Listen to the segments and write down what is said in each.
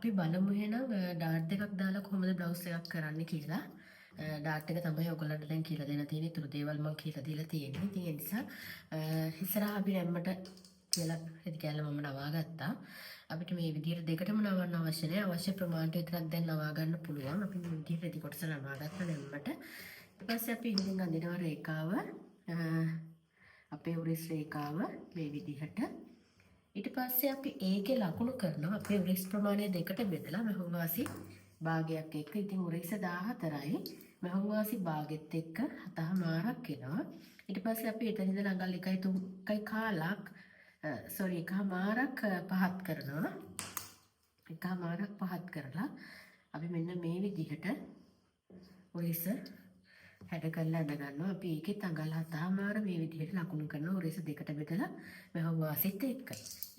අපි බලමු එහෙනම් ඩාට් එකක් දාලා කොහොමද බ්ලවුස් එකක් කරන්න කියලා. ඩාට් එක තමයි ඔයගොල්ලන්ට දැන් කියලා දෙන්න තියෙන්නේ. ඊටු දේවල් මම කියලා දීලා තියෙන්නේ. ඉතින් ඒ නිසා ඉස්සරහා අපි රැම්මට කියලා රෙදි කැල්ල මම නවා ගත්තා. අපිට මේ විදිහට දෙකටම නවන්න අවශ්‍ය නැහැ. අවශ්‍ය ප්‍රමාණයට විතරක් දැන් නවා ගන්න පුළුවන්. අපි මේ විදිහට රෙදි කොටස නවා ගත්තා රැම්මට. ඊට පස්සේ අපි ඉතින් අඳිනවා රේඛාව අපේ උරස් රේඛාව මේ විදිහට. ඊට පස්සේ අපි ඒකේ ලකුණු කරනවා අපේ උරස් ප්‍රමාණය දෙකට බෙදලා මෙහොම වාසි භාගයක් එක්ක. ඉතින් උරස් 14යි මෙහොම වාසි භාගෙත් එක්ක 7මාරක් එනවා. ඊට පස්සේ අපි එතන ඉඳලා අඟල් 1.3 කාලක් එකමාරක් පහත් කරනවා. එකමාරක් පහත් කරලා අපි මෙන්න මේ විදිහට උරස් හැඩ කරලා අඳ ගන්නවා. අපි ඒකෙත් අඟල් 7මාර මේ විදිහට ලකුණු කරනවා උරස් දෙකට බෙදලා මෙහොම වාසිත් එක්ක.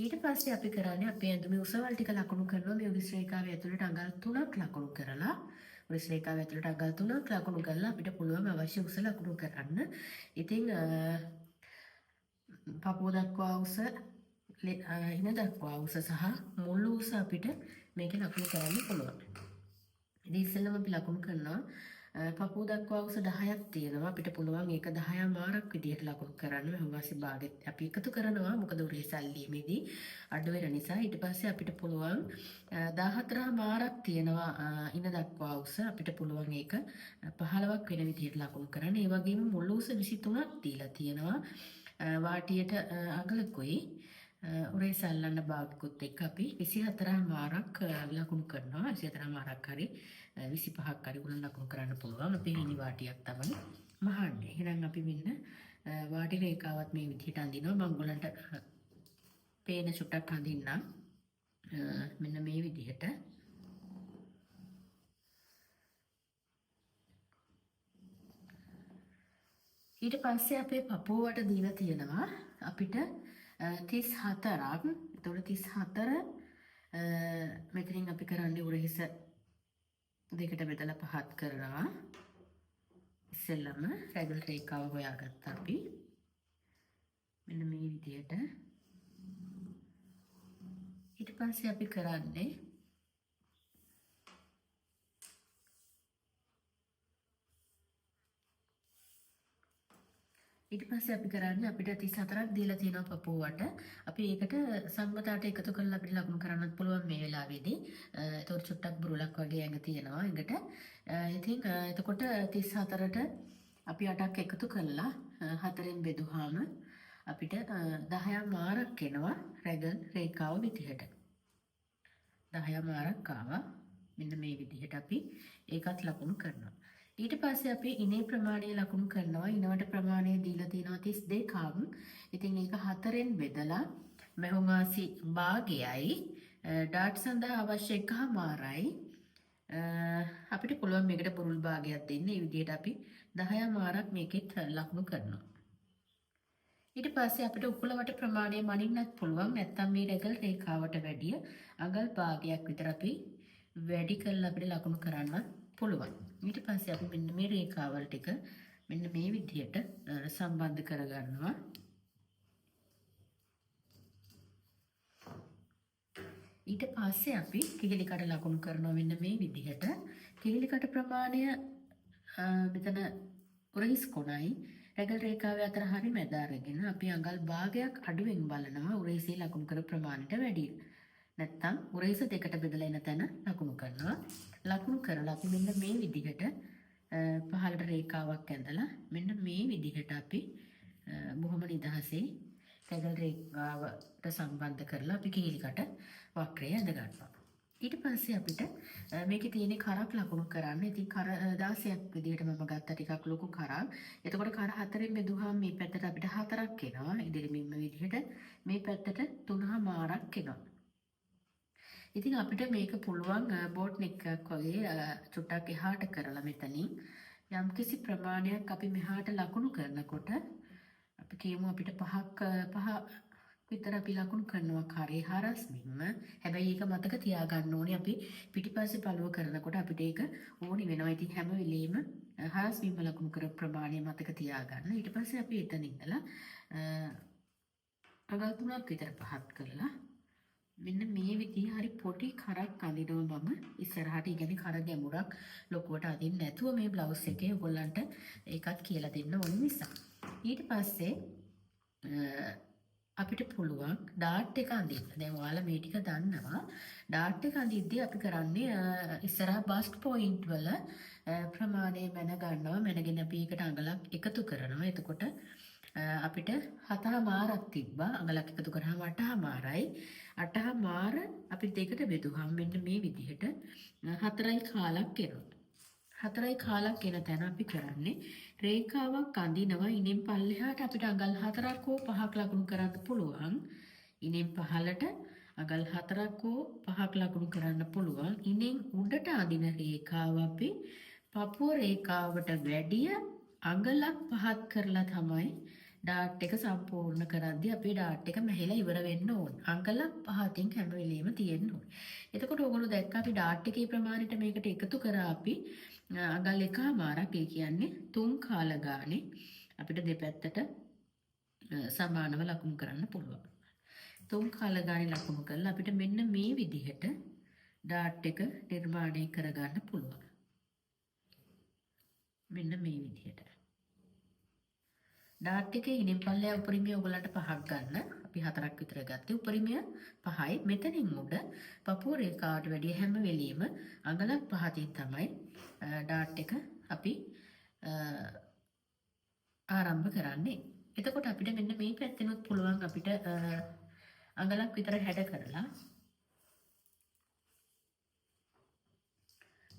ඊට පස්සේ අපි කරන්නේ අපේ ඇඳුමේ උසවල් ටික ලකුණු කරනවා. මේ උරස් රේඛාවේ ඇතුළට අඟල් 3ක් ලකුණු කරලා උරස් රේඛාවේ ඇතුළට අඟල් 3ක් ලකුණු කරලා අපිට පුළුවන් අවශ්‍ය උස ලකුණු කරන්න. ඉතින් පපුව දක්වා උස ඉන දක්වා උස සහ මුළු උස අපිට මේක ලකුණු කරන්න පුළුවන්. ඉතින් ඉස්සෙල්ලම අපි ලකුණු කරනවා පපුව දක්වා උස 10ක් තියෙනවා. අපිට පුළුවන් ඒක 10මාරක් විදිහට ලකුණු කරන්න. මෙහොම වාසි භාගෙත් අපි එකතු කරනවා. මොකද උරේ සල්ලීමේදී අඩු වෙන නිසා. ඊට පස්සේ අපිට පුළුවන් 14මාරක් තියෙනවා ඉන දක්වා උස. අපිට පුළුවන් ඒක 15ක් වෙන විදිහට ලකුණු කරන්න. ඒ වගේම මුළු උස 23ක් දීලා තියෙනවා. වාටියට අගලකුයි උරේ සල්ලන්න භාගකුත් එක්ක අපි 24මාරක් ලකුණු කරනවා. 24මාරක් හරි 25ක් හරි උන ලකුණු කරන්න පුළුවන්. අපේ හිනි වාටියක් තමයි මහන්නේ. එහෙනම් අපි මෙන්න වාටි රේඛාවත් මේ විදිහට අඳිනවා. මම ඔයගලන්ට පේන චුට්ටක් අඳින්නම්. මෙන්න මේ විදිහට. ඊට පස්සේ අපේ පපුවට දීලා තියෙනවා අපිට 34ක්. එතකොට 34 මෙතනින් අපි කරන්නේ උරහිස දෙකට බෙදලා පහත් කරනවා. ඉස්සෙල්ලම රැගල් රේඛාව හොයාගත්තා අපි. මෙන්න මේ විදිහට. ඊට පස්සේ අපි කරන්නේ අපිට 34ක් දීලා තියෙනවා පපුවට. අපි ඒකට සම්මතයට එකතු කරලා අපිට ලකුණු කරන්නත් පුළුවන් මේ වෙලාවේදී. ඒතකොට චුට්ටක් බුරුලක් වගේ ඇඟ තියෙනවා ඇඟට. ඉතින් එතකොට 34ට අපි 8ක් එකතු කරලා 4ෙන් බෙදුවාම අපිට 10මාරක් එනවා රැගල් රේඛාව විදිහට. 10මාරක් ආවා. මෙන්න මේ විදිහට අපි ඒකත් ලකුණු කරනවා. ඊට පස්සේ අපි ඉනේ ප්‍රමාණය ලකුණු කරනවා. ඉනවට ප්‍රමාණය දීලා තියෙනවා 32ක්. ඉතින් ඒක 4ෙන් බෙදලා මෙහොම වාසි භාගයයි ඩාට් සඳහා අවශ්‍ය එකමාරයි අපිට පුළුවන් මේකට බුරුල් භාගයක් දෙන්න. මේ විදිහට අපි 10මාරක් මේකෙත් ලකුණු කරනවා. ඊට පස්සේ අපිට උකුලවට ප්‍රමාණය මනින්නත් පුළුවන්. නැත්නම් මේ රැගල් රේඛාවට වැඩිය අඟල් භාගයක් විතර අපි වැඩි කරලා අපිට ලකුණු කරන්න පුළුවන්. ඊට පස්සේ අපි මෙන්න මේ රේඛාවල් ටික මෙන්න මේ විදිහට සම්බන්ධ කරගන්නවා. ඊට පස්සේ අපි කිහිලි කට ලකුණු කරනවා මෙන්න මේ විදිහට. කිහිලි කට ප්‍රමාණය මෙතන උරහිස් කොනයි රැගල් රේඛාවේ අතර හරි මැද අරගෙන අපි අඟල් භාගයක් අඩුවෙන් බලනවා උරහිසේ ලකුණු කර ප්‍රමාණයට වැඩිය. නැත්තම් උරහිස දෙකට බෙදලා එන තැන ලකුණු කරනවා. ලකුණු කරලා අපි මෙන්න මේ විදිහට පහළට රේඛාවක් ඇඳලා මෙන්න මේ විදිහට අපි බොහොම නිදහසේ රැගල් රේඛාවට සම්බන්ධ කරලා අපි කිහිලිකට වක්‍රය ඇඳ ගන්නවා. ඊට පස්සේ අපිට මේකේ තියෙන කරක් ලකුණු කරන්න. ඉතින් කර 16ක් විදිහට මම ගත්ත ටිකක් ලොකු කරක්. එතකොට කර 4ෙන් බෙදුවාම මේ පැත්තට අපිට 4ක් එනවා. ඉදිරිමින්ම විදිහට මේ පැත්තට 3මාරක් එනවා. ඉතින් අපිට මේක පුළුවන් බෝට් නෙක් එකක් වගේ චුට්ටක් එහාට කරලා මෙතනින් යම්කිසි ප්‍රමාණයක් අපි මෙහාට ලකුණු කරනකොට අපි කියමු අපිට 5 විතර අපි ලකුණු කරනවා කරේ හරස්මින්ම. හැබැයි ඒක මතක තියාගන්න ඕනේ අපි පිටිපස්සේ පළුව කරනකොට අපිට ඒක ඕනි වෙනවා. ඉතින් හැම වෙලෙම හරස්මින්ම ලකුණු කර ප්‍රමාණය මතක තියාගන්න. ඊට පස්සේ අපි එතන ඉඳලා අඟල් 3ක් විතර පහත් කරලා මෙන්න මේ විදිහ හරි පොඩි කරක් අඳිනවා මම ඉස්සරහට. ඒ කියන්නේ කර ගැඹුරක් ලොකුවට අදින්න නැතුව මේ බ්ලවුස් එකේ ඔයගොල්ලන්ට ඒකත් කියලා දෙන්න ඕන නිසා. ඊට පස්සේ අපිට පුළුවන් ඩාට් එක අඳින්න. දැන් ඔයාලා මේ ටික දන්නවා. ඩාට් එක අඳිද්දී අපි කරන්නේ ඉස්සරහා බස්ට් පොයින්ට් වල ප්‍රමාණය මැන ගන්නවා. මැනගෙන අපි ඒකට අඟලක් එකතු කරනවා. එතකොට අපිට 7මාරක් තිබ්බා. අඟලක් එකතු කරාම 8මාරයි. 8මාර අපි දෙකට බෙදුවාම මෙන්න මේ විදිහට 4යි කාලක් එනවා. 4යි කාලක් එන තැන අපි කරන්නේ රේඛාවක් අඳිනවා. ඉනෙන් පල්ලෙහාට අපිට අඟල් 4ක් හෝ 5ක් ලකුණු කරන්න පුළුවන්. ඉනෙන් පහළට අඟල් 4ක් හෝ 5ක් ලකුණු කරන්න පුළුවන්. ඉනෙන් උඩට අඳින රේඛාව අපි පපුව රේඛාවට වැඩිය අඟලක් පහත් කරලා තමයි ඩාට් එක සම්පූර්ණ කරද්දී අපේ ඩාට් එක මෙහෙලා ඉවර වෙන්න ඕන. අඟලක් පහතින් හැම වෙලෙම තියෙන්න ඕන. එතකොට ඕගොල්ලෝ දැක්ක අපි ඩාට් එකේ ප්‍රමාණයට මේකට එකතු කරා අපි අඟල් 1මාරක්. ඒ කියන්නේ 3 කාල ගානේ අපිට දෙපැත්තට සමානව ලකුණු කරන්න පුළුවන්. 3 කාල ගානේ ලකුණු කරලා අපිට මෙන්න මේ විදිහට ඩාට් එක නිර්මාණය කරගන්න පුළුවන්. මෙන්න මේ විදිහට. ඩාට් එකේ ඉනින් පල්ලෙහා උපරිමය ඔයගලන්ට 5ක් ගන්න. අපි 4ක් විතර ගත්තේ. උපරිමය 5යි. මෙතනින් උඩ පපුව රේඛාවට වැඩිය හැම වෙලෙම අඟලක් 5කින් තමයි ඩාට් එක අපි ආරම්භ කරන්නේ. එතකොට අපිට මෙන්න මේ පැත්තෙනුත් පුළුවන් අපිට අඟලක් විතර හැඩ කරලා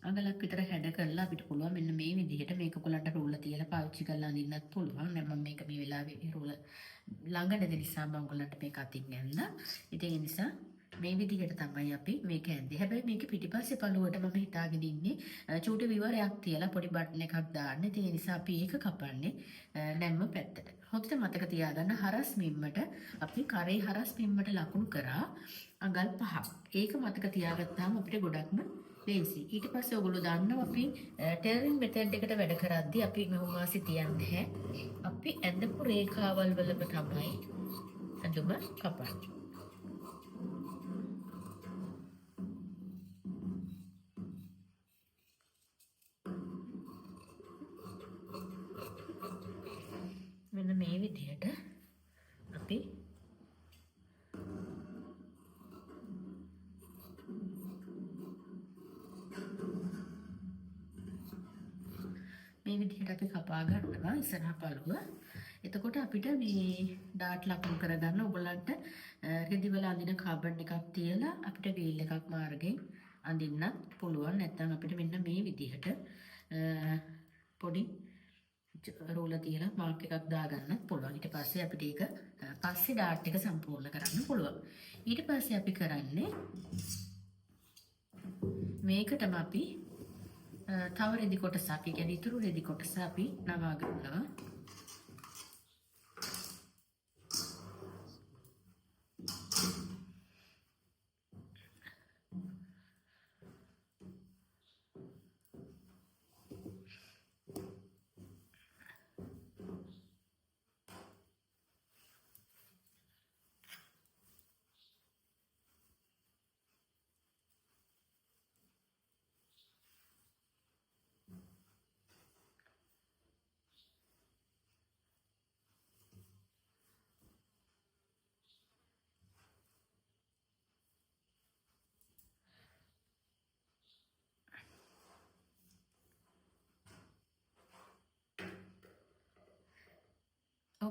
අඟලක් විතර හැඩ කරලා අපිට පුළුවන් මෙන්න මේ විදිහට මේක කොලන්ට රූල තියලා පාවිච්චි කරලා අඳින්නත් පුළුවන්. දැන් මම මේක මේ වෙලාවේ රූල ළඟ නැති නිසා මම ඔයගලන්ට මේක අතින් ඇන්දා. ඉතින් ඒ නිසා මේ විදිහට තමයි අපි මේක ඇන්දේ. හැබැයි මේක පිටිපස්සේ පළුවට මම හිතාගෙන ඉන්නේ චූටි විවරයක් තියලා පොඩි බටන් එකක් දාන්න. ඉතින් ඒ නිසා අපි ඒක කපන්නේ නැම්ම පැත්තට. හොඳට මතක තියාගන්න හරස් මිම්මට අපි කරේ හරස් මිම්මට ලකුණු කරා අඟල් 5ක්. ඒක මතක තියාගත්තාම අපිට ගොඩක්ම ලේසි. ඊට පස්සේ ඔයගොල්ලෝ දන්නවා අපි ටෙලරින් මෙතඩ් එකට වැඩ කරද්දී අපි මෙහෙම වාසි තියන්නේ නැහැ. අපි ඇඳපු රේඛාවල් වලම තමයි ඇඳුම කපන්නේ. මෙන්න මේ විදිහට අපි මේ විදිහට අපි කපා ගන්නවා ඉස්සරහා පළුව. එතකොට අපිට මේ ඩාට් ලකුණු කරගන්න ඔයගලන්ට රෙදි වල අඳින කාබන් එකක් තියලා අපිට වීල් එකක් මාර්ගෙන් අඳින්නත් පුළුවන්. නැත්නම් අපිට මෙන්න මේ විදිහට පොඩි රූල තියලා මාක් එකක් දාගන්නත් පුළුවන්. ඊට පස්සේ අපිට ඒක පස්සේ ඩාට් එක සම්පූර්ණ කරන්න පුළුවන්. ඊට පස්සේ අපි කරන්නේ මේකටම අපි තව රෙදි කොටසක්, ඒ කියන්නේ ඉතුරු රෙදි කොටස අපි නවා ගන්නවා.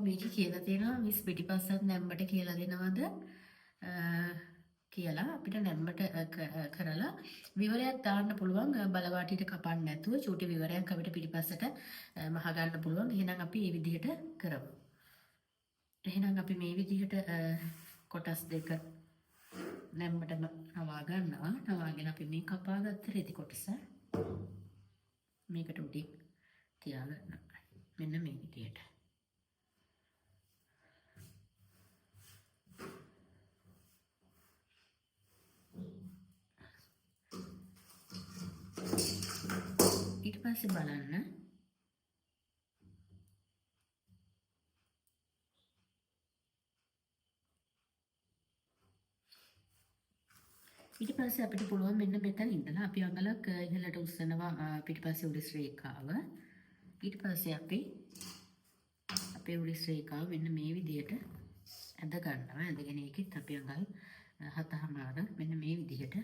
මේක කියලා තියෙනවා මිස් පිටිපස්සත් නැම්මට කියලා දෙනවද කියලා අපිට නැම්මට කරලා විවරයක් දාන්න පුළුවන්. බලවාටියට කපන්න නැතුව චූටි විවරයක් අපිට පිටිපස්සට මහ ගන්න පුළුවන්. එහෙනම් අපි මේ විදිහට කරමු. එහෙනම් අපි මේ විදිහට කොටස් දෙක නැම්මටම නවා ගන්නවා. නවාගෙන අපි මේ කපාගත්ත රෙදි කොටස මේකට උඩින් තියාගන්න. මෙන්න මේ විදිහට. ඊට පස්සේ බලන්න ඊට පස්සේ අපිට පුළුවන් මෙන්න මෙතන ඉඳලා අපි අඟලක් ඉහළට උස්සනවා පිටිපස්සේ උරස් රේඛාව. ඊට පස්සේ අපි අපේ උරස් රේඛාව මෙන්න මේ විදිහට ඇඳ ගන්නවා. ඇඳගෙන ඒකෙත් අපි අඟල් 7මාර මෙන්න මේ විදිහට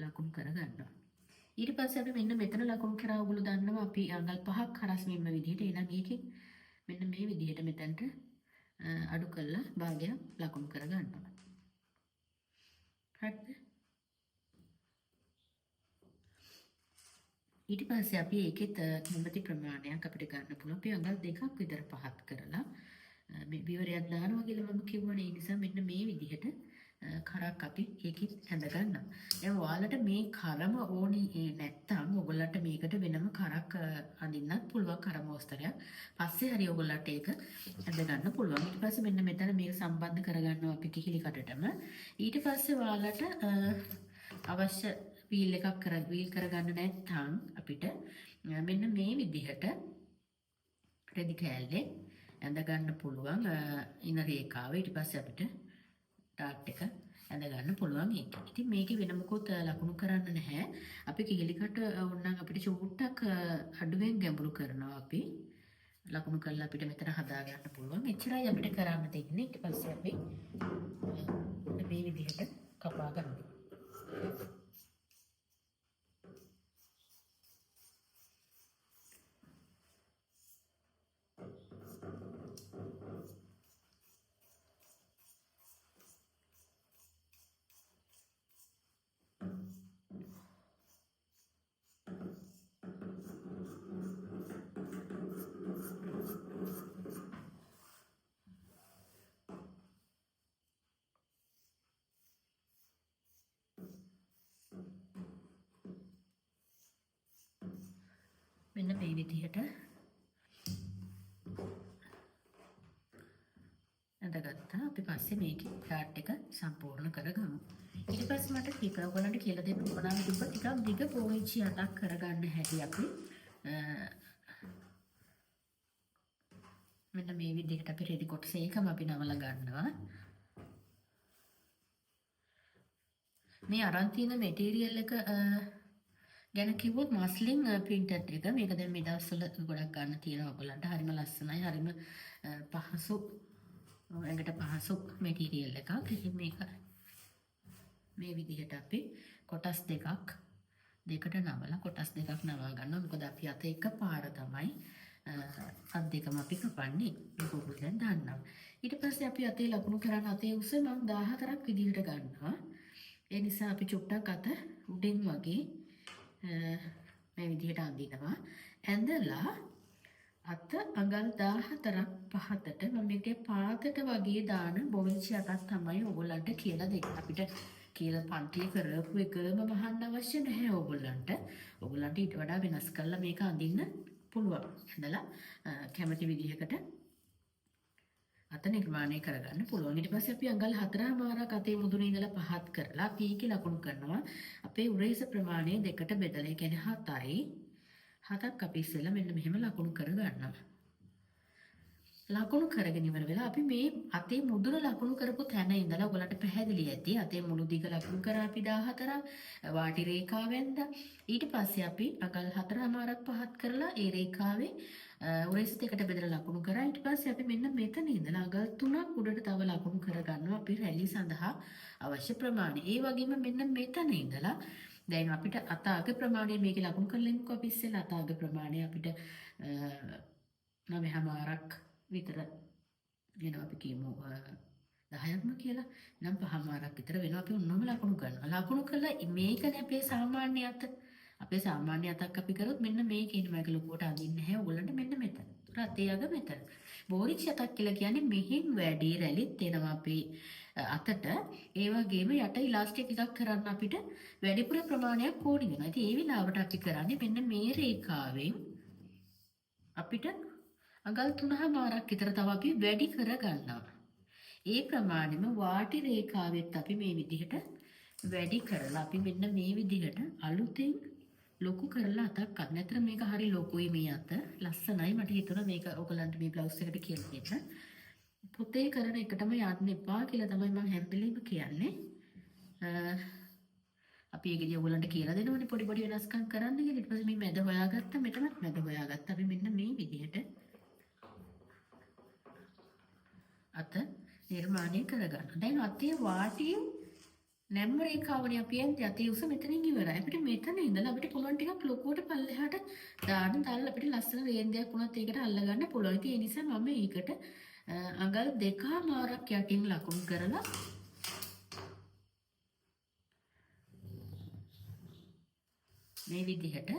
ලකුණු කර ගන්නවා. ඊට පස්සේ අපි මෙන්න මෙතන ලකුණු කරා ඔයගොල්ලෝ දන්නවා අපි අඟල් 5ක් හරස් මෙන්න විදිහට එහෙනම් ඒකෙන් මෙන්න මේ විදිහට මෙතනට අඩු කරලා භාගයක් ලකුණු කර ගන්නවා. හරිද? ඊට පස්සේ අපි ඒකෙත් කැමති ප්‍රමාණයක් අපිට ගන්න පුළුවන්. අපි අඟල් 2ක් විතර පහත් කරලා මේ විවරයක් දානවා කියලා මම කිව්වනේ. ඒ නිසා මෙන්න මේ විදිහට කරක් අපි ඒකෙත් හැඳ ගන්නවා. දැන් ඔයාලට මේ කරම ඕනි නැත්තම් ඔයගොල්ලන්ට මේකට වෙනම කරක් අඳින්නත් පුළුවන් කරම ඔස්තරයක්. පස්සේ හරි ඔයගොල්ලන්ට ඒක හැඳ ගන්න පුළුවන්. ඊට පස්සේ මෙන්න මෙතන මේක සම්බන්ධ කරගන්නවා අපි කිහිලි කටටම. ඊට පස්සේ ඔයාලට අවශ්‍ය වීල් එකක් වීල් කරගන්න නැත්නම් අපිට මෙන්න මේ විදිහට රෙදි කෑල්ලේ ඇඳ ගන්න පුළුවන් ඉන රේඛාව. ඊට පස්සේ අපිට ඩාට් එක ඇඳ ගන්න පුළුවන් ඒක. ඉතින් මේකේ වෙන මොකොත් ලකුණු කරන්න නැහැ. අපි කිහිලිකට ඕනනම් අපිට චූට්ටක් අඩුවෙන් ගැඹුරු කරනවා අපි. ලකුණු කරලා අපිට මෙතන හදා ගන්න පුළුවන්. එච්චරයි අපිට කරන්න තියෙන්නේ. ඊට පස්සේ අපි මේ විදිහට කපා ගන්නවා. මෙන්න මේ විදිහට ඇඳගත්තා. අපි පස්සේ මේකේ ඩාට් එක සම්පූර්ණ කරගමු. ඊට පස්සේ මට ටික ඔයගොල්ලන්ට කියලා දෙන්න ඕනම තිබ්බ ටිකක් දිග පෝවිච්චි 8ක් කරගන්න හැටි අපි මෙන්න මේ විදිහට අපි රෙදි කොටස ඒකම අපි නවලා ගන්නවා. මේ අරන් තියෙන මැටීරියල් එක ගැන කිව්වොත් මස්ලින් ප්‍රින්ටර් එක මේක දැන් මේ දවස්වල ගොඩක් ගන්න තියෙනවා ඔයගොල්ලන්ට. හරිම ලස්සනයි, හරිම පහසු, ඇඟට පහසු මැටීරියල් එකක්. ඉතින් මේක මේ විදිහට අපි කොටස් දෙකට නවලා කොටස් දෙකක් නවා ගන්නවා. මොකද අපි අත එකපාර තමයි අත් දෙකම අපි කපන්නේ. මේක ඔයගොල්ලෝ දැන් දන්නවා. ඊට පස්සේ අපි අතේ ලකුණු කරන අතේ උස මම 14ක් විදිහට ගන්නවා. ඒ නිසා අපි චුට්ටක් අත උඩින් වගේ මේ විදිහට අඳිනවා. ඇඳලා අත අඟල් 14ක් පහතට මම මේකේ පාතට වගේ දාන බොවිච්චි අතක් තමයි ඔයගොල්ලන්ට කියලා දෙන්නේ. අපිට කියලා පන්තියේ කරපු එකම මහන්න අවශ්‍ය නැහැ ඔයගොල්ලන්ට. ඔයගොල්ලන්ට ඊට වඩා වෙනස් කරලා මේක අඳින්න පුළුවන්. ඇඳලා කැමති විදිහකට අත නිර්මාණය කරගන්න පුළුවන්. ඊට පස්සේ අපි අඟල් 4මාරක් අතේ මුදුනේ ඉඳලා පහත් කරලා අපි ඒකේ ලකුණු කරනවා. අපේ උරහිස ප්‍රමාණය දෙකට බෙදලා, ඒ කියන්නේ 7යි. 7ක් අපි ඉස්සෙල්ලා මෙන්න මෙහෙම ලකුණු කර ගන්නවා. ලකුණු කරගෙන ඉවර වෙලා අපි මේ අතේ මුදුන ලකුණු කරපු තැන ඉඳලා ඔයගලන්ට පැහැදිලි ඇති. අතේ මුළු දිග ලකුණු කරා අපි 14ක් වාටි රේඛාවෙන්ද. ඊට පස්සේ අපි අඟල් 4මාරක් පහත් කරලා ඒ රේඛාවේ උරහිස දෙකට බෙදලා ලකුණු කරා. ඊට පස්සේ අපි මෙන්න මෙතන ඉඳලා අඟල් 3ක් උඩට තව ලකුණු කර ගන්නවා අපි රැලි සඳහා අවශ්‍ය ප්‍රමාණය. ඒ වගේම මෙන්න මෙතන ඉඳලා දැන් අපිට අත අග ප්‍රමාණය මේකේ ලකුණු කරලෙමුකෝ අපි ඉස්සෙල්ලා අත අග ප්‍රමාණය අපිට 9මාරක් විතර වෙනවා. අපි කියමු 10ක්ම කියලා. නම් 5මාරක් විතර වෙනවා. අපි ඔන්නම ලකුණු කරනවා. ලකුණු කළා මේකනේ අපේ සාමාන්‍ය අත. අපේ සාමාන්‍ය අතක් අපි කරොත් මෙන්න මේකේ ඉන්න මේක ලොකුවට අඳින්නේ නැහැ. ඔයගොල්ලන්ට මෙන්න මෙතන. ඒතර අතේ අග මෙතන. බෝරිච් අතක් කියලා කියන්නේ මෙහින් වැඩි රැලිත් එනවා අපේ අතට. ඒ වගේම යට ඉලාස්ටික් එකක් කරන්න අපිට වැඩිපුර ප්‍රමාණයක් ඕනි වෙනවා. ඉතින් ඒ වෙලාවට අපි කරන්නේ මෙන්න මේ රේඛාවෙන් අපිට අඟල් 3මාරක් විතර තව අපි වැඩි කර ගන්නවා. ඒ ප්‍රමාණයම වාටි රේඛාවෙත් අපි මේ විදිහට වැඩි කරලා අපි මෙන්න මේ විදිහට අලුතෙන් ලොකු කරලා අතක් ගන්න. අතර මේක හරි ලොකුයි මේ අත. ලස්සනයි. මට හිතුණා මේක ඔයගලන්ට මේ බ්ලවුස් එකට කියලා දෙන්න. පොතේ කරන එකටම යන්න එපා කියලා තමයි මම හැම වෙලේම කියන්නේ. අපි ඒකදී ඔයගලන්ට කියලා දෙනවනේ පොඩි පොඩි වෙනස්කම් කරන්න කියලා. ඊට පස්සේ මේ මැද හොයාගත්තා, මෙතනත් මැද හොයාගත්තා. අපි මෙන්න මේ විදිහට අත නිර්මාණය කරගන්න. දැන් අතේ වාටිය නැම්ම රේඛාවනේ අපි යන්නේ අතේ උස මෙතනින් ඉවරයි. අපිට මෙතන ඉඳලා අපිට පුළුවන් ටිකක් ලොකුවට පල්ලෙහාට දාලා අපිට ලස්සන රේන්දයක් වුණත් ඒකට අල්ලගන්න පුළුවන්. ඉතින් ඒ නිසා මම ඒකට අඟල් 2මාරක් යටින් ලකුණු කරලා මේ විදිහට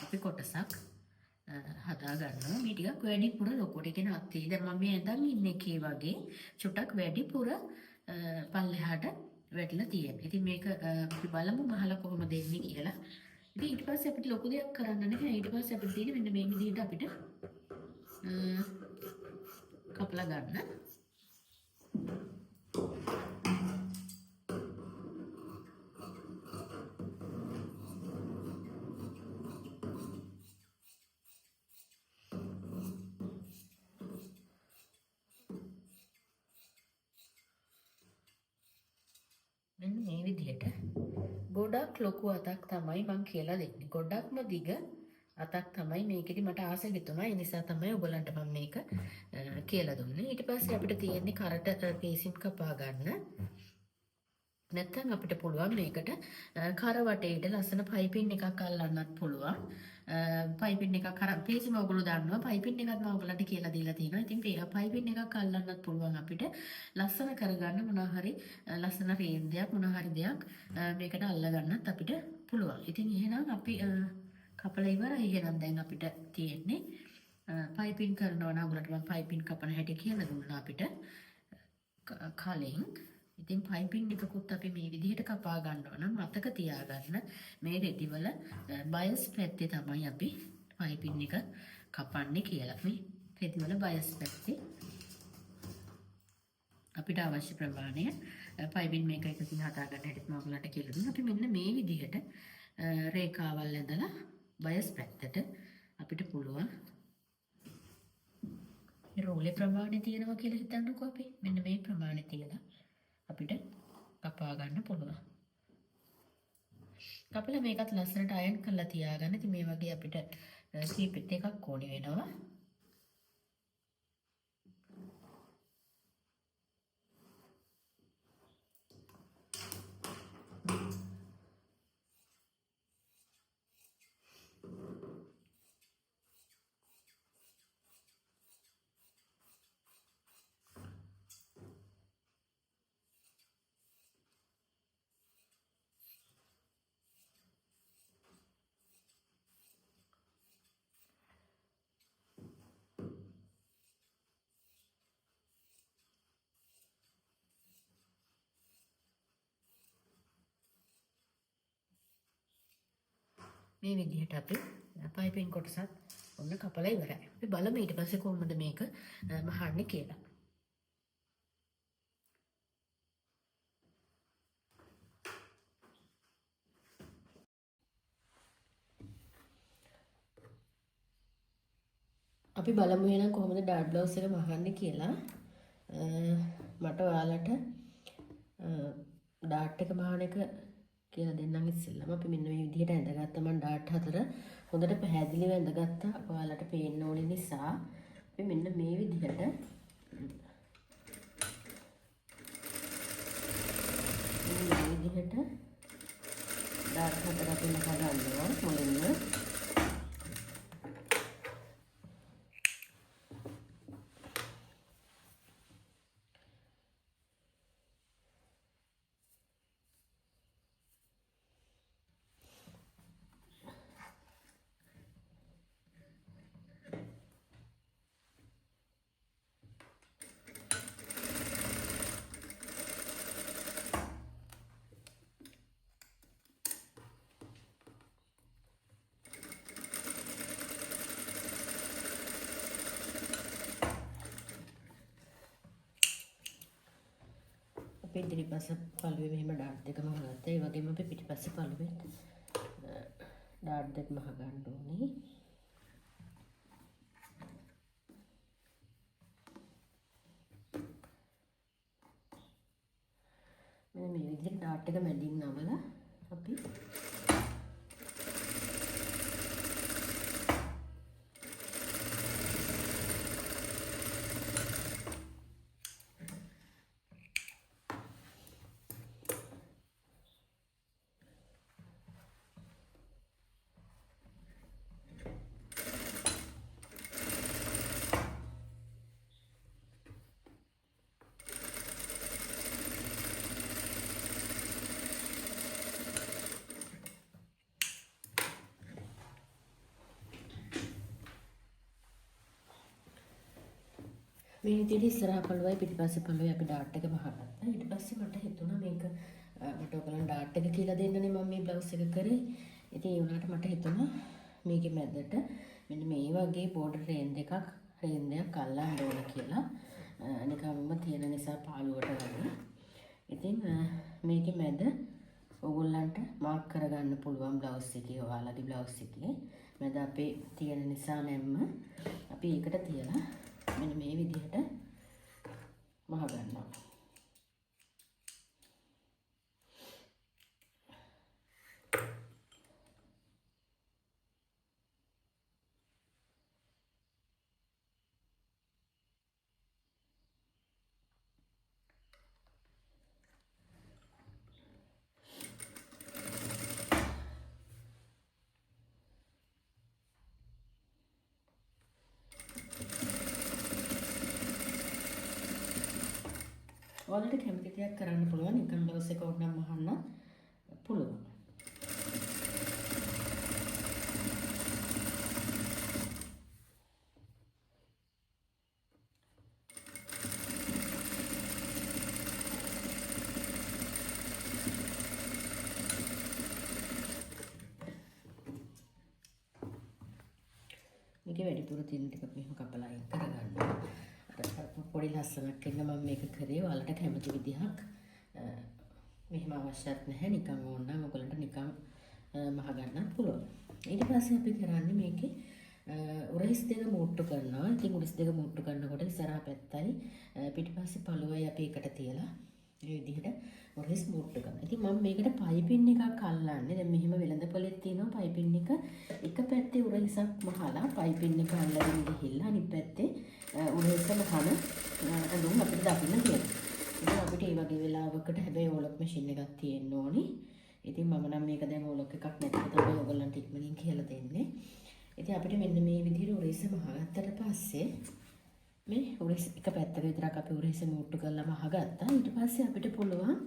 අපි කොටසක් හදා ගන්නවා. මේ ටිකක් වැඩිපුර ලොකුට. ඒ කියන්නේ අතේ දැන් මම මේ ඇඳන් ඉන්නේ එකේ වගේ චුට්ටක් වැඩිපුර පල්ලෙහාට වැටලා තියෙනවා. ඉතින් මේක අපි බලමු මහලා කොහොමද දෙන්නේ කියලා. ඉතින් ඊට පස්සේ අපිට ලොකු දෙයක් කරන්න නැහැ. ඊට පස්සේ අපිට තියෙන්නේ මෙන්න මේ විදිහට අපිට කපලා ගන්න. මෙන්න මේ විදිහට ගොඩක් ලොකු අතක් තමයි මම කියලා දෙන්නේ. ගොඩක්ම දිග අතක් තමයි මේකෙදි මට ආස හිතුණා. ඒ නිසා තමයි ඔයගලන්ට මම මේක කියලා දුන්නේ. ඊට පස්සේ අපිට තියෙන්නේ කරට පීසින් කපා ගන්න. නැත්නම් අපිට පුළුවන් මේකට කර වටේට ලස්සන පයිපින් එකක් අල්ලන්නත් පුළුවන්. පයිපින් එකක් අර පීසිම ඔයගොල්ලෝ දන්නවා. පයිපින් එකත් මම ඔයගලන්ට කියලා දීලා තියෙනවා. ඉතින් පයිපින් එකක් අල්ලන්නත් පුළුවන් අපිට ලස්සන කරගන්න මොනවා හරි ලස්සන රේන්දයක් මොනවා හරි දෙයක් මේකට අල්ලගන්නත් අපිට පුළුවන්. ඉතින් එහෙනම් අපි කපලා ඉවරයි. එහෙනම් දැන් අපිට තියෙන්නේ පයිපින් කරනවා නම් ඔයගලන්ට මම පයිපින් කපන හැටි කියලා දුන්නා අපිට කලින්. ඉතින් පයිපින් එකකුත් අපි මේ විදිහට කපා ගන්නවා නම් මතක තියාගන්න මේ රෙදි වල බයස් පැත්තේ තමයි අපි පයිපින් එක කපන්නේ කියලා. මේ රෙදි වල බයස් පැත්තේ අපිට අවශ්‍ය ප්‍රමාණය පයිපින් මේක එකකින් හදා ගන්න හැටි මම ඔයගලන්ට කියලා දුන්නා. අපි මෙන්න මේ විදිහට රේඛාවල් ඇඳලා බයස් පැත්තට අපිට පුළුවන් මේ රෝලේ ප්‍රමාණය තියෙනවා කියලා හිතන්නකෝ අපි. මෙන්න මේ ප්‍රමාණය තියලා අපිට කපා ගන්න පුළුවන්. කපලා මේකත් ලස්සනට අයන් කරලා තියාගන්න. ඉතින් මේ වගේ අපිට කීපෙත් එකක් ඕනේ වෙනවා. මේ විදිහට අපි පයිපින් කොටසත් ඔන්න කපලා ඉවරයි. අපි බලමු ඊට පස්සේ කොහොමද මේක මහන්නේ කියලා. අපි බලමු එහෙනම් කොහොමද ඩාර්ට් බ්ලවුස් එක මහන්නේ කියලා. මට ඔයාලට ඩාර්ට් එක මහන එක කියලා දෙන්නම් ඉස්සෙල්ලම. අපි මෙන්න මේ විදිහට ඇඳගත්තා. මම ඩාර්ට් 4 හොඳට පැහැදිලිව ඇඳගත්තා. ඔයාලට පේන්න ඕනේ නිසා අපි මෙන්න මේ විදිහට ඩාර්ට් 4 අපි ගන්නවා මුලින්ම. අපි ඉදිරිපස පළුවේ මෙහෙම ඩාට් දෙකම හදත්තා. ඒ වගේම අපි පිටිපස්ස පළුවේ ඩාට් දෙක මහ ගන්න ඕනේ. මෙන්න මේ විදිහට ඩාට් එක මැදින් නමලා අපි මේ විදිහට ඉස්සරහ පළුවයි පිටිපස්සේ පළුවයි අපි ඩාට් එක වහගත්තා. ඊට පස්සේ මට හිතුණා මේක මට ඔයගලන් ඩාට් එක කියලා දෙන්නනේ මම මේ බ්ලවුස් එක කරේ. ඉතින් ඒ වුණාට මට හිතුණා මේකේ මැදට මෙන්න මේ වගේ බෝඩර් රේන්ජ් එකක් අල්ලන්න ඕන කියලා. නිකම්ම තියෙන නිසා පාළුවට වගේ. ඉතින් මේකේ මැද ඔයගොල්ලන්ට මාක් කරගන්න පුළුවන් බ්ලවුස් එකේ ඔයාලගේ බ්ලවුස් එකේ මැද අපේ තියෙන නිසා නැම්ම අපි ඒකට තියලා මෙන්න මේ විදිහට මහ ගන්නවා. ඔයාලට කැමති දෙයක් කරන්න පුළුවන්. නිකන් බ්ලවුස් එක ඕනනම් මහන්න පුළුවන්. මේකේ වැඩිපුර තියෙන ටික මෙහෙම කපලා අයින් කරගන්න. පොඩි ලස්සනක් එන්න මම මේක කරේ. ඔයාලට කැමති විදිහක් මෙහෙම අවශ්‍යත් නැහැ. නිකන් ඕන නම් ඔයගලන්ට නිකන් මහ ගන්නත් පුළුවන්. ඊට පස්සේ අපි කරන්නේ මේකේ උරහිස් දෙක මුට්ටු කරනවා. ඉතින් උරහිස් දෙක මුට්ටු කරනකොට ඉස්සරහා පැත්තයි පිටිපස්සේ පළුවයි අපි එකට තියලා මේ විදිහට උරහිස් මුට්ටු කරනවා. ඉතින් මම මේකට පයිපින් එකක් අල්ලන්නේ. දැන් මෙහෙම වෙළඳ පොලේ තියෙනවා පයිපින් එක. එක පැත්තේ උරහිසක් මහලා පයිපින් එක අල්ලගෙන ගිහිල්ලා අනිත් පැත්තේ උරහිස මහන අඳුම් අපිට දකින්න තියෙනවා. ඉතින් අපිට මේ වගේ වෙලාවකට හැබැයි ඕලොක් මැෂින් එකක් තියෙන්න ඕනි. ඉතින් මම නම් මේක දැන් ඕලොක් එකක් නැතිව තමයි ඔයගොල්ලන්ට ඉක්මනින් කියලා දෙන්නේ. ඉතින් අපිට මෙන්න මේ විදිහට උරහිස මහගත්තට පස්සේ මේ උරහිස එක පැත්තක විතරක් අපි උරහිස මුට්ටු කරලා මහගත්තා. ඊට පස්සේ අපිට පුළුවන්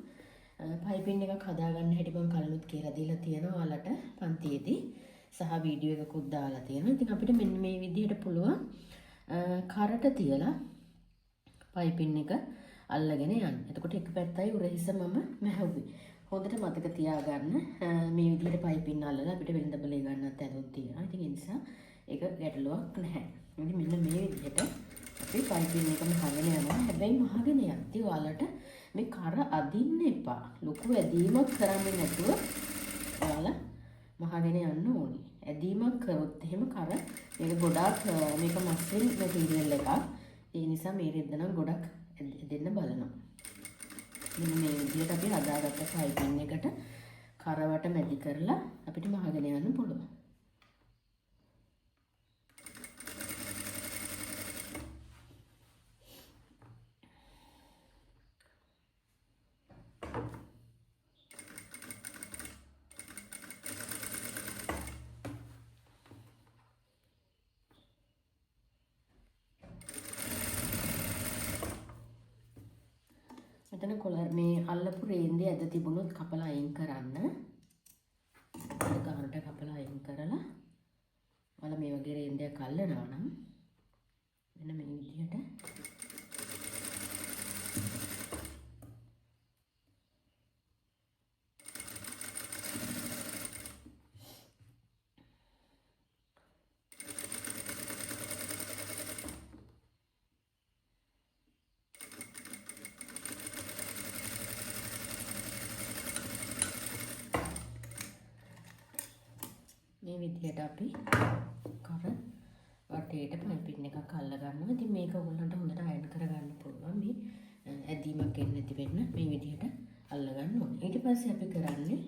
පයිපින් එකක් හදාගන්න හැටි මම කලිනුත් කියලා දීලා තියෙනවා ඔයාලට පන්තියේදී සහ වීඩියෝ එකකුත් දාලා තියෙනවා. ඉතින් අපිට මෙන්න මේ විදිහට පුළුවන් කරට තියලා පයිපින් එක අල්ලගෙන යන්න. එතකොට එක පැත්තයි උරහිස මම මැහුවේ. හොඳට මතක තියාගන්න මේ විදිහට පයිපින් අල්ලලා අපිට වෙළඳ පොලේ ගන්නත් ඇඳුම් තියෙනවා. ඉතින් ඒ නිසා ඒක ගැටලුවක් නැහැ. ඉතින් මෙන්න මේ විදිහට අපි පයිපින් එක මහගෙන යනවා. හැබැයි මහගෙන යද්දී ඔයාලට මේ කර අදින්න එපා. ලොකු ඇදීමක් කරන්නේ නැතුව ඔයාලා මහගෙන යන්න ඕනේ. ඇදීමක් කරොත් එහෙම කර මේක ගොඩාක් මේක මස්ලින් මැටීරියල් එකක්. ඒ නිසා මේ රෙද්ද නම් ගොඩක් දෙන්න බලනවා. මෙන්න මේ විදිහට අපි හදාගත්ත පයිපින් එකට කරවට මැදි කරලා අපිට මහගෙන යන්න පුළුවන්. මෙතන කොලර් මේ අල්ලපු රේන්දේ ඇද තිබුණොත් කපලා අයින් කරන්න. ගානට කපලා අයින් කරලා ඔයාලා මේ වගේ රේන්දයක් අල්ලනවා නම් මෙන්න මේ විදිහට මේ විදිහට අපි කර වටේට පයිපින් එකක් අල්ල ගන්නවා. ඉතින් මේක ඔයගොල්ලන්ට හොඳට අයන් කරගන්න පුළුවන්. මේ ඇදීමක් එන්නේ නැති වෙන්න මේ විදිහට අල්ල ගන්න ඕනේ. ඊට පස්සේ අපි කරන්නේ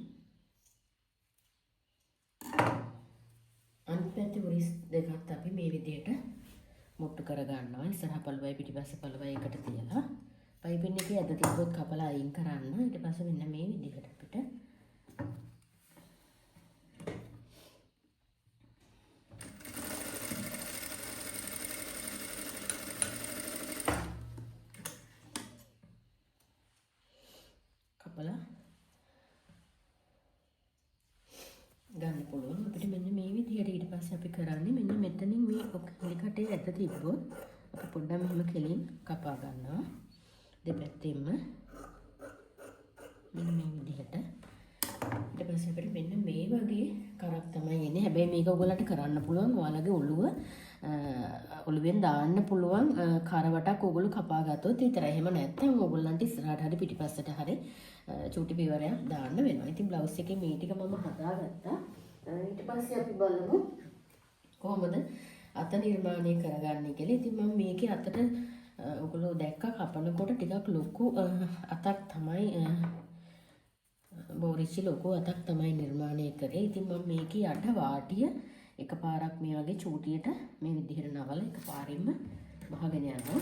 මේ විදිහට මුට්ටු කරගන්නවා. ඉස්සරහ පළුවයි පිටිපස්ස පළුවයි එකට තියලා පයිපින් එකේ ඇද තිබ්බොත් කපලා අයින් කරන්න. ඊට පස්සේ මෙන්න මේ විදිහට අපිට කපලා ගන්න පුළුවන්. අපිට මෙන්න මේ විදිහට ඊට පස්සේ අපි කරන්නේ මෙන්න මෙතනින් මේ එලිකටේ ඇද තිබ්බොත් අපි පොඩ්ඩක් මෙහෙම කෙලින් කපා ගන්නවා. දෙපැත්තෙන්ම මෙන්න මේ විදිහට. ඊට පස්සේ අපිට මෙන්න මේ වගේ කරක් තමයි එන්නේ. හැබැයි මේක ඔයගලන්ට කරන්න පුළුවන් ඔයාලගේ ඔළුවෙන් දාන්න පුළුවන් කරවටක් ඔයගොල්ලෝ කපා ගත්තොත් විතරයි. එහෙම නැත්නම් ඔයගලන්ට ඉස්සරහට හරි පිටිපස්සට හරි චූටි පියවරයක් දාන්න වෙනවා. ඉතින් බ්ලවුස් එකේ මේ ටික මම හදාගත්තා. ඊට පස්සේ අපි බලමු කොහොමද අත නිර්මාණය කරගන්නේ කියලා. ඉතින් මම මේකේ අතට ඔයගොල්ලෝ දැක්ක කපනකොට ටිකක් ලොකු අතක් තමයි බෝරිච්චි ලොකු අතක් තමයි නිර්මාණය කරේ. ඉතින් මම මේකේ යට වාටිය එකපාරක් මේ වගේ චූටියට මේ විදිහට නවල එකපාරින්ම වහගෙන යනවා.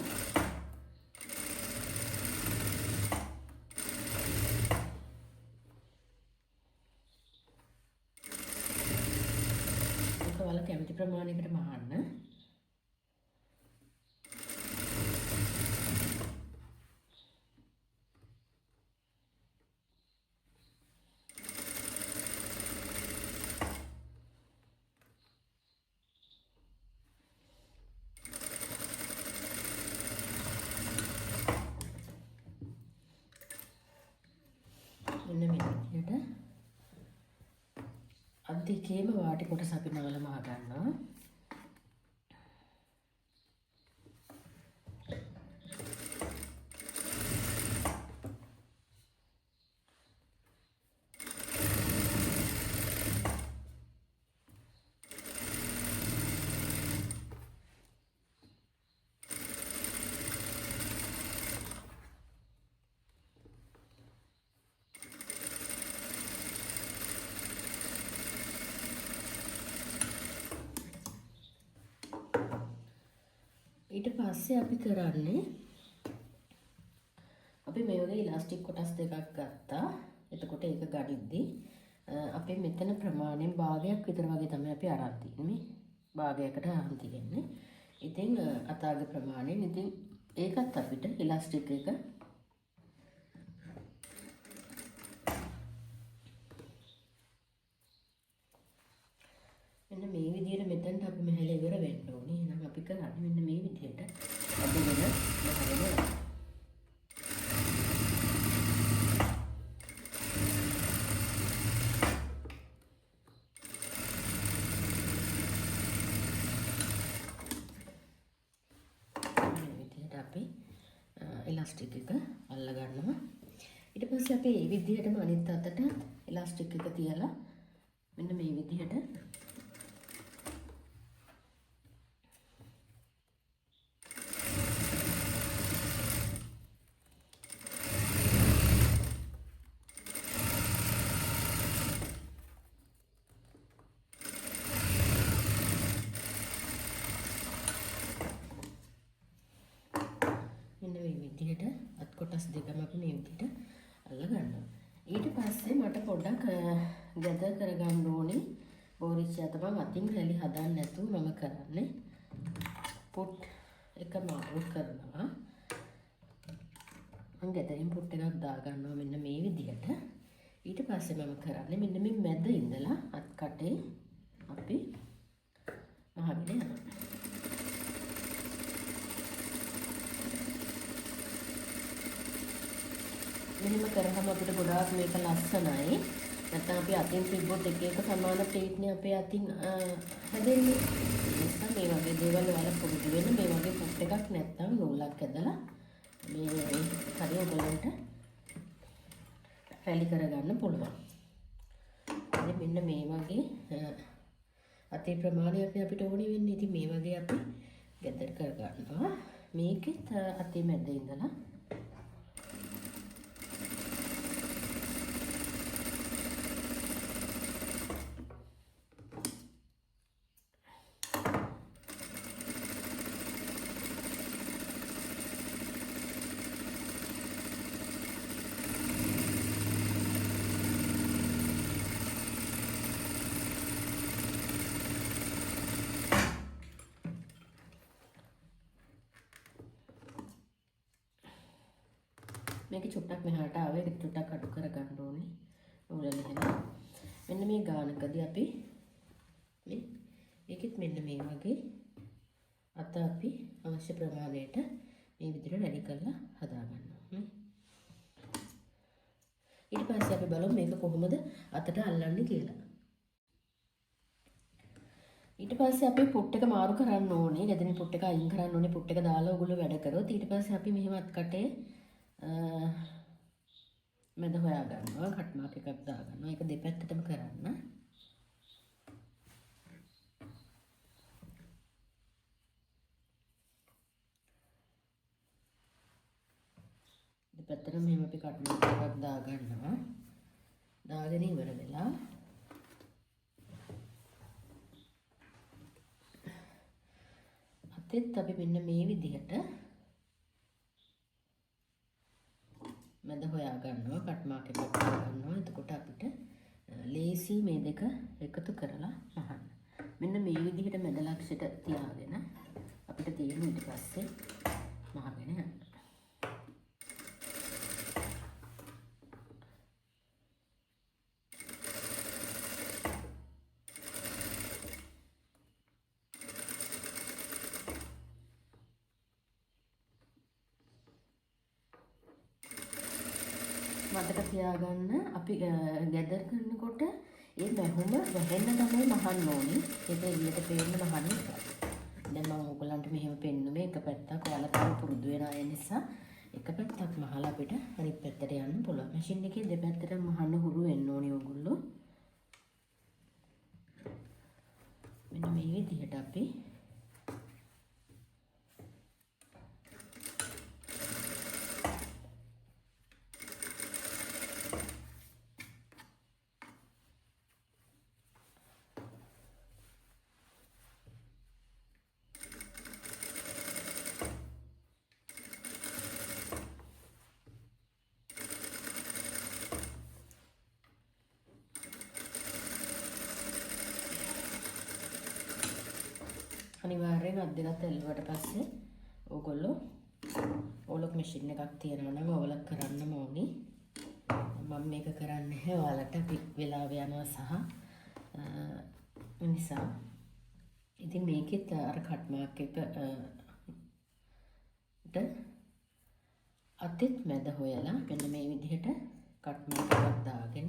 ඒක වල කැමති ප්‍රමාණයකට මහන්න. මෙන්න මේ විදිහට අත් දෙකේම වාටි කොටස අපි නවලම ගන්නවා. ඊට පස්සේ අපි කරන්නේ අපි මේ වගේ ඉලාස්ටික් කොටස් දෙකක් ගත්තා. එතකොට ඒක ගනිද්දී අපි මෙතන ප්‍රමාණයෙන් භාගයක් විතර වගේ තමයි අපි අරන් තින්නේ. භාගයකට අරන් තියන්නේ. ඉතින් අතාගේ ප්‍රමාණයෙන් ඉතින් ඒකත් අපිට ඉලාස්ටික් එක මෙන්න මේ විදිහට මෙතනට අපි මෙහෙලා ඉවර වෙන්න ඕනේ. එහෙනම් අපි කරන්නේ මෙන්න මේ විදිහට අදගෙන මෙහෙලා මේ විදිහට අපි ඉලාස්ටික් එක අල්ල ගන්නවා. ඊට පස්සේ අපි මේ විදිහටම අනිත් අතට ඉලාස්ටික් එක තියලා මෙන්න මේ විදිහට අත් කොටස් දෙකම අපි මේ විදිහට අල්ල ගන්නවා. ඊට පස්සේ මට පොඩ්ඩක් ගැදර් කරගන්න ඕනේ බෝරිච්චිය තමයි අතින් රැලි හදන්න නැතුව මම කරන්නේ. පුට් එක මාරු කරනවා. මම ගැදරින් පුට් එකක් දා ගන්නවා මෙන්න මේ විදිහට. ඊට පස්සේ මම කරන්නේ මෙන්න මේ මැද ඉඳලා අත් කටේ අපි මහගෙන යනවා. මෙහෙම කරාම අපිට ගොඩාක් මේක ලස්සනයි. නැත්නම් අපි අතින් තිබ්බොත් එක එක සමාන ප්ලේට් නේ අපේ අතින් හැදෙන්නේ. නිසා මේ වගේ දේවල් වල පුරුදු වෙන්න මේ වගේ පුට් එකක් නැත්නම් නූලක් ඇදලා මේ හරිය ඔයගලන්ට රැලි කරගන්න පුළුවන්. ඉතින් මෙන්න මේ වගේ අතේ ප්‍රමාණයක් අපිට ඕනේ වෙන්නේ. ඉතින් මේ වගේ අපි ගැදර් කරගන්නවා. මේකෙත් අතේ මැද ඉඳලා මේක චුට්ටක් මෙහාට ආවේ ඒක චුට්ටක් අඩු කර ගන්න ඕනේ. නූල ලිහලා. මෙන්න මේ ගානකදී අපි මේ ඒකෙත් මෙන්න මේ වගේ අත අපි අවශ්‍ය ප්‍රමාණයට මේ විදිහට රෙඩි කරලා හදා ගන්නවා. ඊට පස්සේ අපි බලමු මේක කොහොමද අතට අල්ලන්නේ කියලා. ඊට පස්සේ අපි පුට් එක මාරු කරන්න ඕනේ. ගැදෙන පුට් එක අයින් කරන්න ඕනේ. පුට් එක දාලා ඔයගොල්ලෝ වැඩ කරොත් ඊට පස්සේ අපි මෙහෙම අත් කටේ මැද හොයා ගන්නවා. කට් මාක් එකක් දා ගන්නවා. ඒක දෙපැත්තටම කරන්න. දෙපැත්තටම මෙහෙම අපි කට් මාක් එකක් දා ගන්නවා. දාගෙන ඉවර වෙලා අතෙත් අපි මෙන්න මේ විදිහට මැද හොයා ගන්නවා. කට් මාක් එකක් දා ගන්නවා. එතකොට අපිට ලේසි මේ දෙක එකතු කරලා මහන්න. මෙන්න මේ විදිහට මැද ලක්ෂයට තියාගෙන අපිට තියෙන ඊට පස්සේ මහගෙන යන්න. මතක තියාගන්න අපි ගැදර් කරනකොට ඒ මැහුම වැහෙන්න තමයි මහන්න ඕනේ. ඒක එළියට පේන්න මහන්න එපා. දැන් මම ඔයගලන්ට මෙහෙම පෙන්නුවේ එක පැත්තක් ඔයාලා තාම පුරුදු වෙන අය නිසා එක පැත්තක් මහලා අපිට අනිත් පැත්තට යන්න පුළුවන්. මැෂින් එකේ දෙපැත්තටම මහන්න හුරු වෙන්න ඕනේ ඔයගොල්ලෝ. මෙන්න මේ විදිහට අපි අනිවාර්යෙන් අත් දෙකත් ඇල්ලුවට පස්සේ ඕගොල්ලෝ මැෂින් එකක් තියෙනවා නම් ඕවලක් කරන්නම ඕනි. මම මේක කරන්නේ නැහැ. ඔයාලට අපි වෙලාව යනවා සහ නිසා ඉතින් මේකෙත් අර කට් මාක් එකට අතෙත් මැද හොයලා මෙන්න මේ විදිහට කට් මාක් එකක් දාගෙන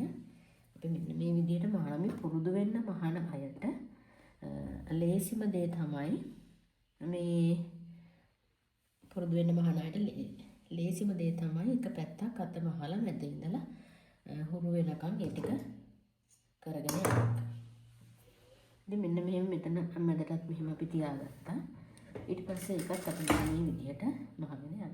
අපි මෙන්න මේ විදිහට මහාමි පුරුදු වෙන්න මහාන අයට ලේසිම දේ තමයි මේ පුරුදු වෙන්න මහාන අයට ලේසිම දේ තමයි එක පැත්තක් අත මහලා මැද ඉඳලා හුරු වෙනකන් ඒ ටික කරගෙන යන්න. ඉතින් මෙන්න මෙහෙම මෙතන මැදටත් මෙහෙම අපි තියාගත්තා. ඊට පස්සේ ඒකත් අපි මේ විදිහට මහගෙන යනවා.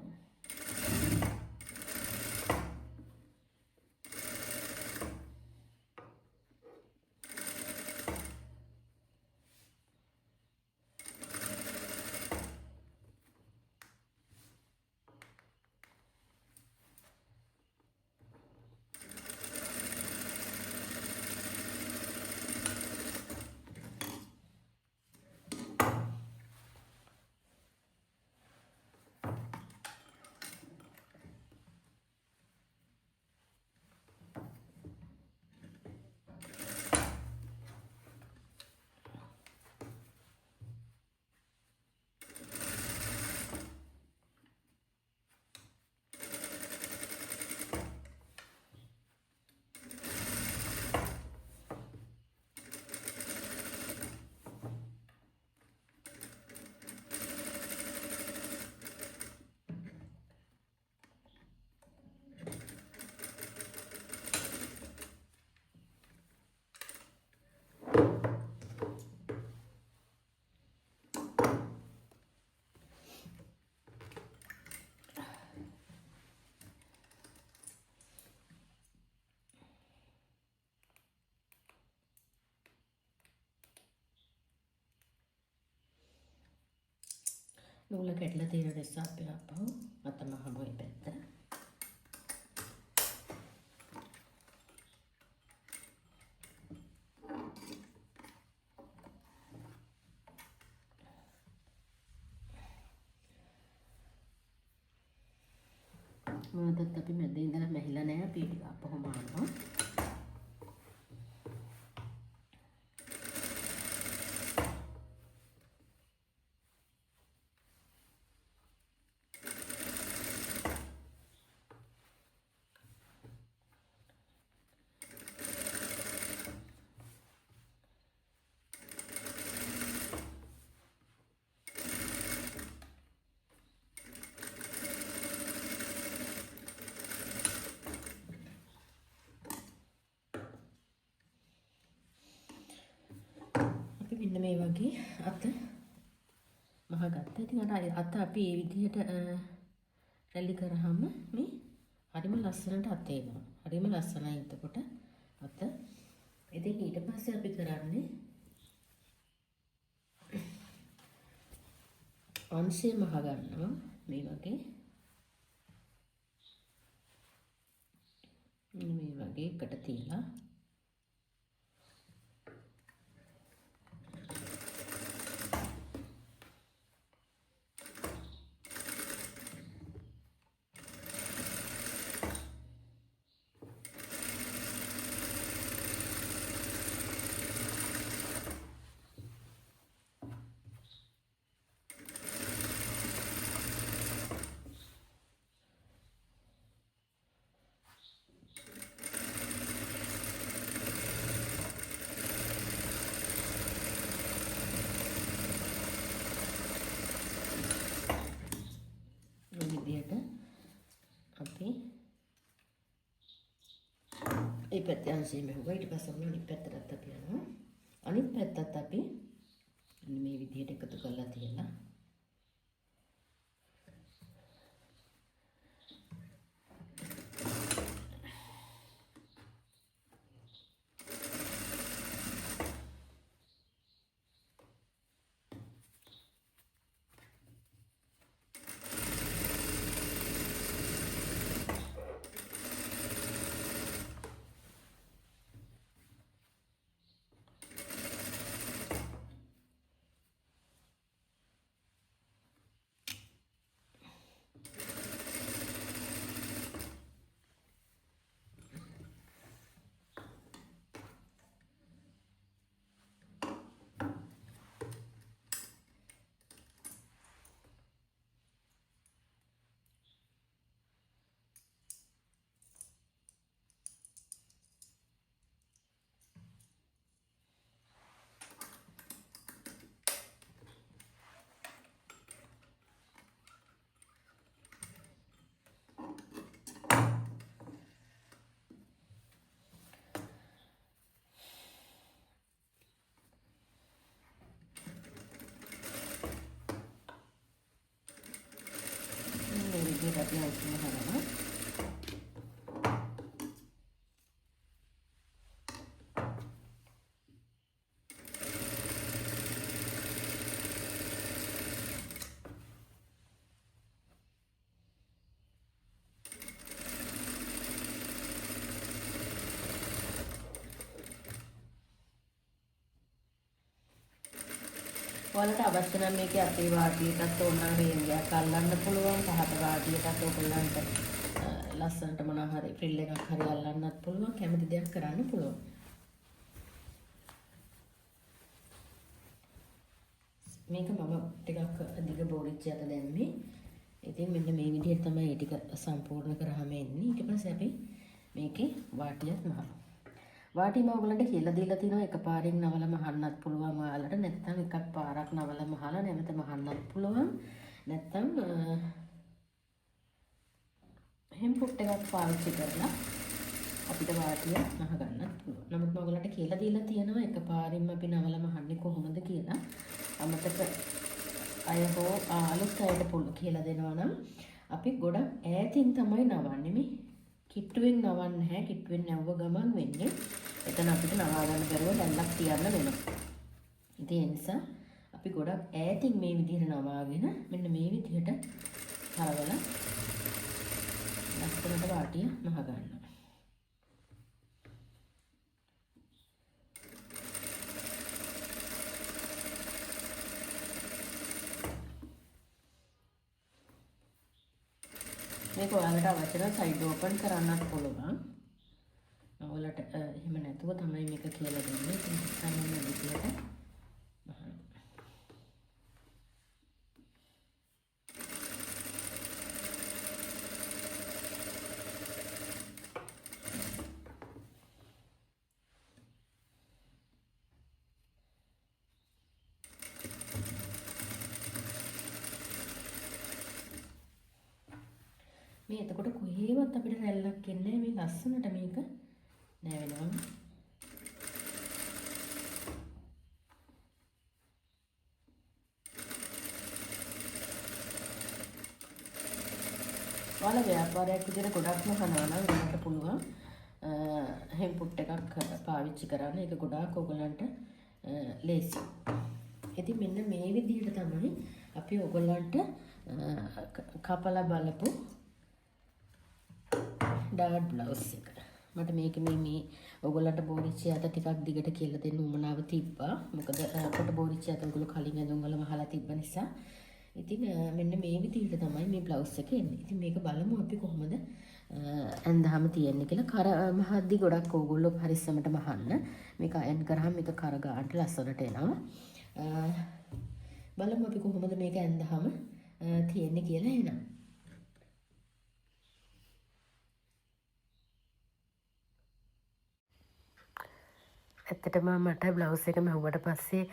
නූල කැඩලා තියෙන නිසා අපි ආපහු අතම හමුවේ පැත්ත මොනදත් අපි මැද ඉඳලා මැහිලා නැහැ. අපි ටික අපහොම ආනවා. මෙන්න මේ වගේ අත මහ ගත්තා. ඉතින් අත අපි මේ විදිහට රැලි කරාම මේ හරිම ලස්සනට අත එනවා. හරිම ලස්සනයි එතකොට අත. ඉතින් ඊට පස්සේ අපි කරන්නේ අංශය මහ ගන්නවා මේ වගේ. මේ වගේ එකට තියලා අපි මේ පැත්තේ අංශයෙන් මෙහුවා. ඊට පස්සේ අනිත් පැත්තට අපි යනවා. අනිත් පැත්තත් අපි මේ විදිහට එකතු කරලා තියලා අපි අයිතිම කරනවා. ඔයාලට අවශ්‍ය නම් මේකේ අපේ වාටියටත් ඕන නම් රේන්ජයක් අල්ලන්න පුළුවන්. පහත වාටියටත් ඔයගොල්ලන්ට ලස්සනට මොනවා හරි ෆ්‍රිල් එකක් හරි අල්ලන්නත් පුළුවන්. කැමති දෙයක් කරන්න පුළුවන්. මේක මම ටිකක් අධික බෝරිච්ච යට දැම්මේ. ඉතින් මෙන්න මේ විදිහට තමයි මේ ටික සම්පූර්ණ කරාම එන්නේ. ඊට පස්සේ අපි මේකේ වාටියක් මහනවා. වාටිම ඔයගලන්ට කියලා දීලා තිනවා එකපාරින් නවල මහන්නත් පුළුවන් ඔයාලට. නැත්නම් එකක් පාරක් නවල මහලා නැවත මහන්නත් පුළුවන්. නැත්නම් හෙම්පුට් එකක් පාවිච්චි කරලා අපිට වාටිය මහ ගන්නත් පුළුවන්. නමුත් ඔයගලන්ට කියලා දීලා තියෙනවා එකපාරින්ම අපි නවල මහන්නේ කොහොමද කියලා. අමතක අය හෝ අලුත් අයට පුළුවන් කියලා දෙනවා නම් අපි ගොඩක් ඈතින් තමයි නවන්නේ. මේ කිට්ටුවෙන් නවන්නේ නැහැ. කිට්ටුවෙන් නැවුව ගමන් වෙන්නේ එතන අපිට නවා ගන්න බැරුව දැල්ලක් තියන්න වෙනවා. ඉතින් ඒ නිසා අපි ගොඩක් ඈතින් මේ විදිහට නවාගෙන මෙන්න මේ විදිහට හරවලා ලස්සනට වාටිය මහ ගන්නවා. මේක ඔයාලට අවශ්‍ය නම් සයිඩ් ඕපන් කරන්නත් පුළුවන්. ඔයාලට එහෙම නැතුව තමයි මේක කියලා දෙන්නේ. ඉතින් සාමාන්‍ය විදියට මේ එතකොට කොහේවත් අපිට රැල්ලක් එන්නේ මේ ලස්සනට මේක නෑවෙනවා. ඔයාලා ව්‍යාපාරයක් විදිහට ගොඩක්ම හනවා නම් ඔයාලට පුළුවන් හෙම්පුට් එකක් පාවිච්චි කරන්න. ඒක ගොඩාක් ඔයගලන්ට ලේසි. ඉතින් මෙන්න මේ විදිහට තමයි අපි ඔයගලන්ට කපලා බලපු ඩාට් බ්ලවුස් එක. මට මේක මේ ඔයගොල්ලන්ට බෝරිච්චි අත ටිකක් දිගට කියලා දෙන්න උවමනාව තිබ්බා. මොකද කොට බෝරිච්චි අත ඔයගොල්ලෝ කලින් ඇඳුම් වලම අහලා තිබ්බ නිසා. ඉතින් මෙන්න මේ විදිහට තමයි මේ බ්ලවුස් එක එන්නේ. ඉතින් මේක බලමු අපි කොහොමද ඇඳාම තියෙන්නේ කියලා. කර මහද්දි ගොඩක් ඕගොල්ලෝ පරිස්සමට මහන්න. මේක අයන් කරාම මේක කර ගන්නට ලස්සනට එනවා. බලමු අපි කොහොමද මේක ඇඳාම තියෙන්නේ කියලා එනවා. ඇත්තටම මට බ්ලවුස් එක මැව්වට පස්සේ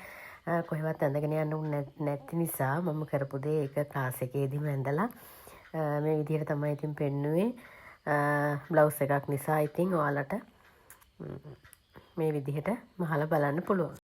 කොහෙවත් ඇඳගෙන යන්න නැති නිසා මම කරපු දේ ඒක ක්ලාස් එකේදීම ඇඳලා මේ විදිහට තමයි ඉතින් පෙන්නුවේ. බ්ලවුස් එකක් නිසා ඉතින් ඔයාලට මේ විදිහට මහලා බලන්න පුළුවන්.